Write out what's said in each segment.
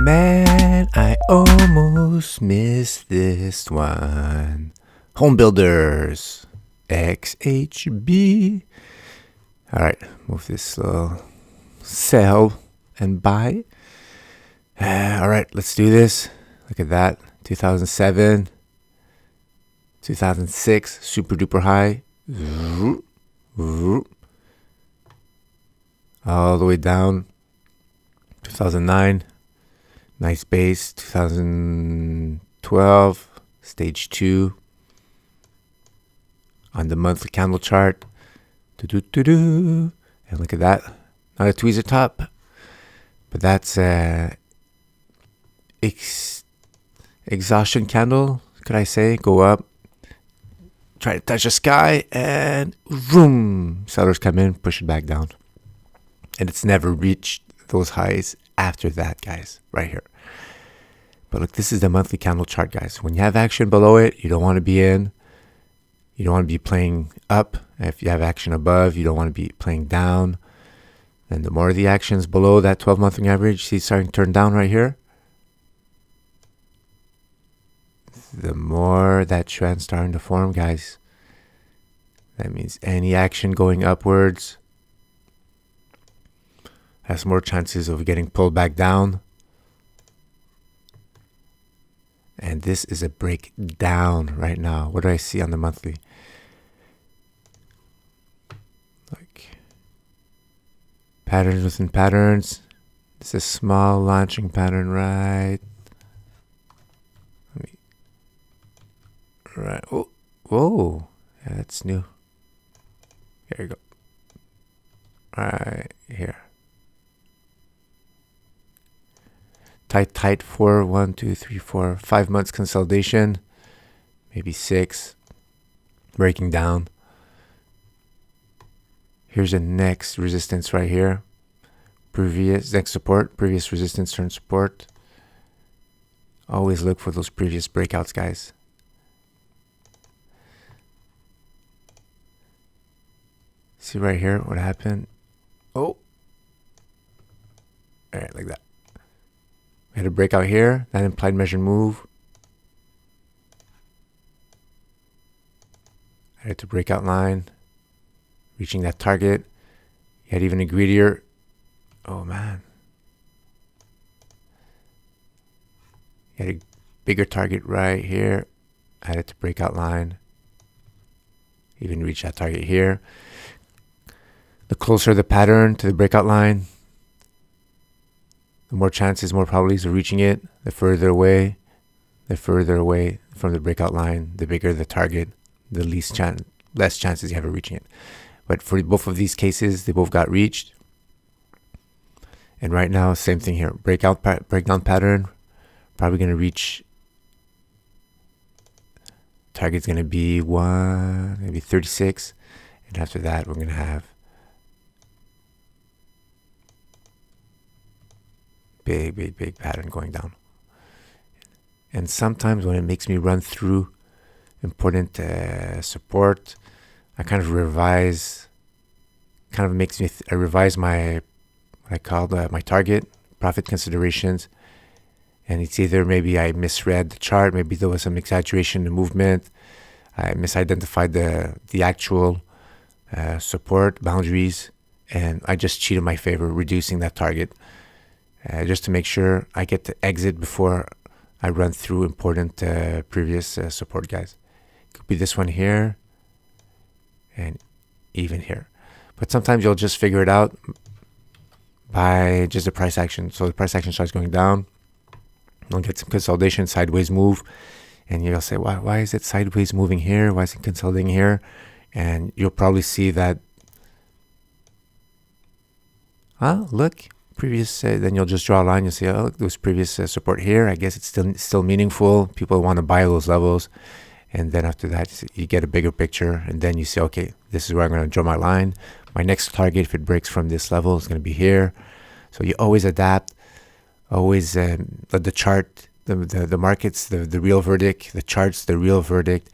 Man, I almost missed this one. Homebuilders, XHB. All right, move this sell and buy. All right, let's do this. Look at that. 2007, 2006, super duper high. All the way down. 2009, nice base. 2012, stage 2. On the monthly candle chart. And look at that. Not a tweezer top, but that's exhaustion candle, could I say? Go up, try to touch the sky, and boom, sellers come in, push it back down. And it's never reached those highs after that, guys, right here. But look, this is the monthly candle chart, guys. When you have action below it, you don't want to be in. You don't want to be playing up. If you have action above, you don't want to be playing down. And the more the action's below that 12-month average, see, it's starting to turn down right here. The more that trend's starting to form, guys. That means any action going upwards has more chances of getting pulled back down. And this is a breakdown right now. What do I see on the monthly? Like patterns within patterns. This is a small launching pattern, right? Right. Oh, whoa. Yeah, that's new. Here you go. Right here. Tight for 1, 2, 3, 4, 5 months consolidation, maybe 6, breaking down. Here's the next resistance right here. Previous next support, previous resistance turn support. Always look for those previous breakouts, guys. See right here what happened? Oh. All right, like that. We had a breakout here, that implied measured move. I had to breakout line, reaching that target. You had even a greedier. Oh man. You had a bigger target right here. I had to breakout line. Even reach that target here. The closer the pattern to the breakout line, the more chances, more probabilities of reaching it. The further away from the breakout line, the bigger the target, the less chances you have of reaching it. But for both of these cases, they both got reached. And right now, same thing here. Breakdown pattern, probably going to reach. Target's going to be 36. And after that, we're going to have big pattern going down. And sometimes when it makes me run through important support, I kind of revise my what I call my target profit considerations. And it's either maybe I misread the chart, maybe there was some exaggeration in the movement, I misidentified the actual support boundaries, and I just cheat in my favor, reducing that target. Just to make sure I get to exit before I run through important previous support, guys. Could be this one here and even here. But sometimes you'll just figure it out by just the price action. So the price action starts going down. You'll get some consolidation, sideways move. And you'll say, why is it sideways moving here? Why is it consolidating here? And you'll probably see that, look. Previous, then you'll just draw a line. You'll say, oh, look, those previous support here. I guess it's still meaningful. People want to buy those levels, and then after that, you get a bigger picture, and then you say, okay, this is where I'm going to draw my line. My next target, if it breaks from this level, is going to be here. So you always adapt. Always let the chart, the markets, the real verdict. The charts, the real verdict.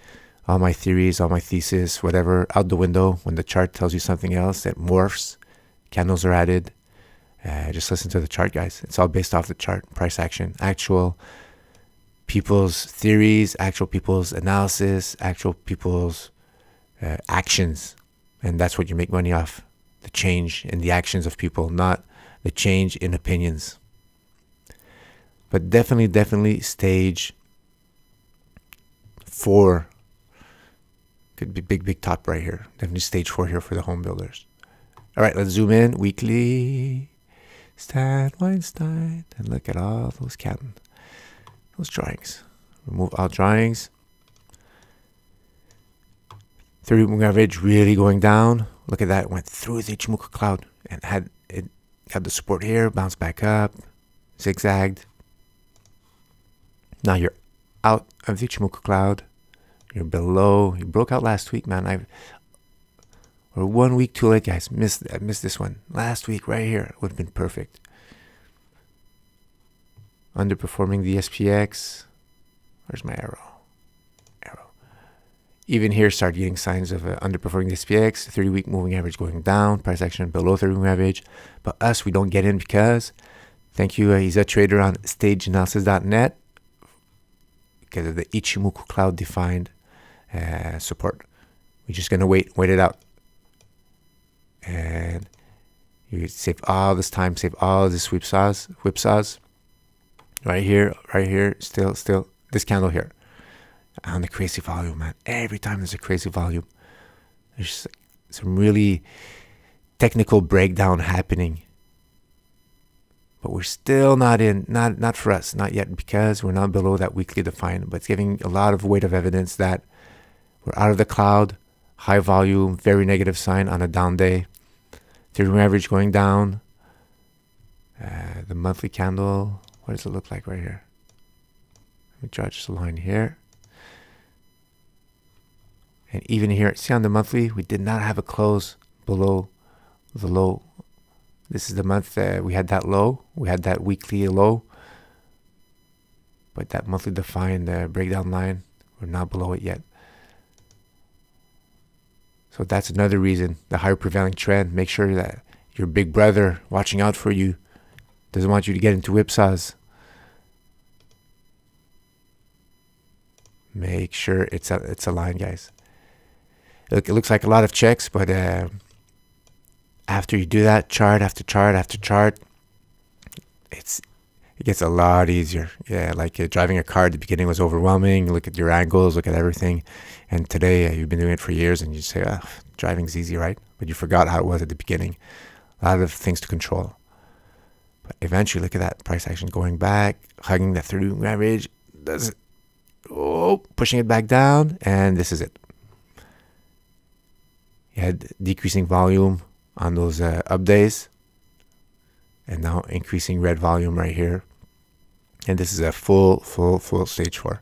All my theories, all my thesis, whatever, out the window. When the chart tells you something else, it morphs. Candles are added. Just listen to the chart, guys. It's all based off the chart, price action, actual people's theories, actual people's analysis, actual people's actions. And that's what you make money off. The change in the actions of people, not the change in opinions. But definitely stage 4 could be big top right here. Definitely stage 4 here for the home builders. All right, let's zoom in weekly. Stan Weinstein, and look at all those drawings. Remove all drawings. 30 moving average really going down. Look at that. It went through the Ichimoku cloud and had the support here, bounced back up, zigzagged. Now you're out of the Ichimoku cloud. You're below. You broke out last week, man. We're 1 week too late, guys. I missed this one. Last week, right here, would have been perfect. Underperforming the SPX. Where's my arrow? Even here, start getting signs of underperforming the SPX. 30-week moving average going down. Price action below 30 moving average. But us, we don't get in because, thank you, he's a trader on stageanalysis.net, because of the Ichimoku cloud defined support. We're just going to wait it out. And you save all this time, save all this whipsaws. Right here, still, this candle here. On the crazy volume, man. Every time there's a crazy volume, there's some really technical breakdown happening. But we're still not in, not for us, not yet, because we're not below that weekly defined. But it's giving a lot of weight of evidence that we're out of the cloud, high volume, very negative sign on a down day. 30-moving average going down. The monthly candle, what does it look like right here? Let me draw just a line here. And even here, see on the monthly, we did not have a close below the low. This is the month we had that low. We had that weekly low. But that monthly defined breakdown line, we're not below it yet. So that's another reason, the higher prevailing trend. Make sure that your big brother watching out for you doesn't want you to get into whipsaws. Make sure it's aligned, guys. Look, it looks like a lot of checks, but after you do that, chart after chart after chart, it gets a lot easier. Yeah, like driving a car at the beginning was overwhelming. Look at your angles, look at everything. And today, you've been doing it for years, and you say, driving's easy, right? But you forgot how it was at the beginning. A lot of things to control. But eventually, look at that price action going back, hugging that 30-moving average. Pushing it back down, and this is it. You had decreasing volume on those up days, and now increasing red volume right here. And this is a full stage 4.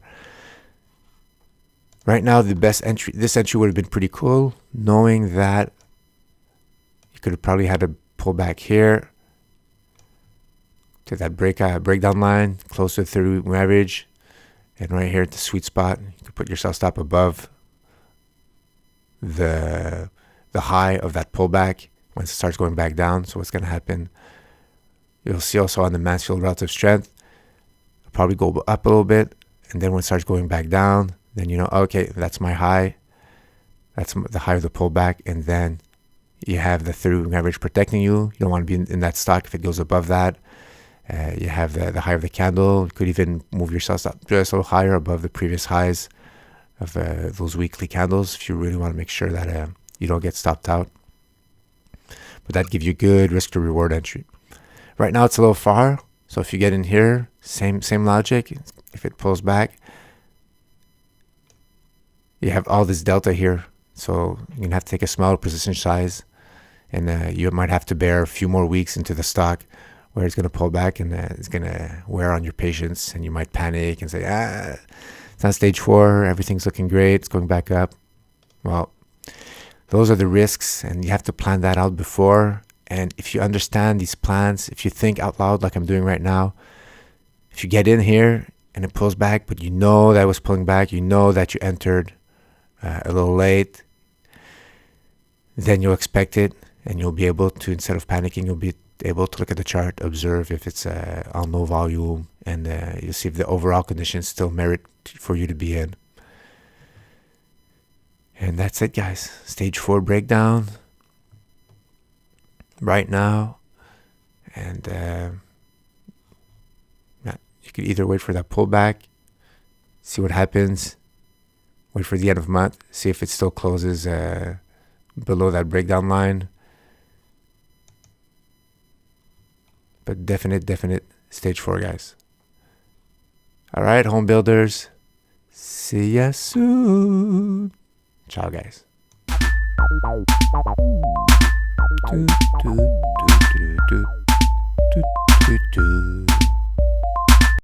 Right now, the best entry, this entry would have been pretty cool, knowing that you could have probably had a pullback here to that breakdown line, close to the 30-week average. And right here at the sweet spot, you can put your sell stop above the high of that pullback once it starts going back down. So what's going to happen, you'll see also on the Mansfield relative strength, it'll probably go up a little bit. And then when it starts going back down, then you know, okay, that's my high. That's the high of the pullback. And then you have the 30-week average protecting you. You don't want to be in that stock if it goes above that. You have the high of the candle. You could even move yourself up just a little higher above the previous highs of those weekly candles if you really want to make sure that you don't get stopped out. But that gives you good risk to reward entry. Right now it's a little far, so if you get in here, same logic. If it pulls back, you have all this delta here, so you're gonna have to take a smaller position size, and you might have to bear a few more weeks into the stock where it's going to pull back, and it's going to wear on your patience, and you might panic and say, it's on stage 4, everything's looking great, it's going back up. Well, those are the risks, and you have to plan that out before. And if you understand these plans, if you think out loud like I'm doing right now, if you get in here and it pulls back, but you know that it was pulling back, you know that you entered a little late, then you'll expect it, and you'll be able to, instead of panicking, you'll be able to look at the chart, observe if it's on low volume, and you'll see if the overall conditions still merit for you to be in. And that's it, guys. Stage 4 breakdown right now. And you could either wait for that pullback, see what happens, wait for the end of month, see if it still closes below that breakdown line. But definite stage 4, guys. All right, home builders. See ya soon. Ciao, guys. Do, do, do, do, do, do, do, do.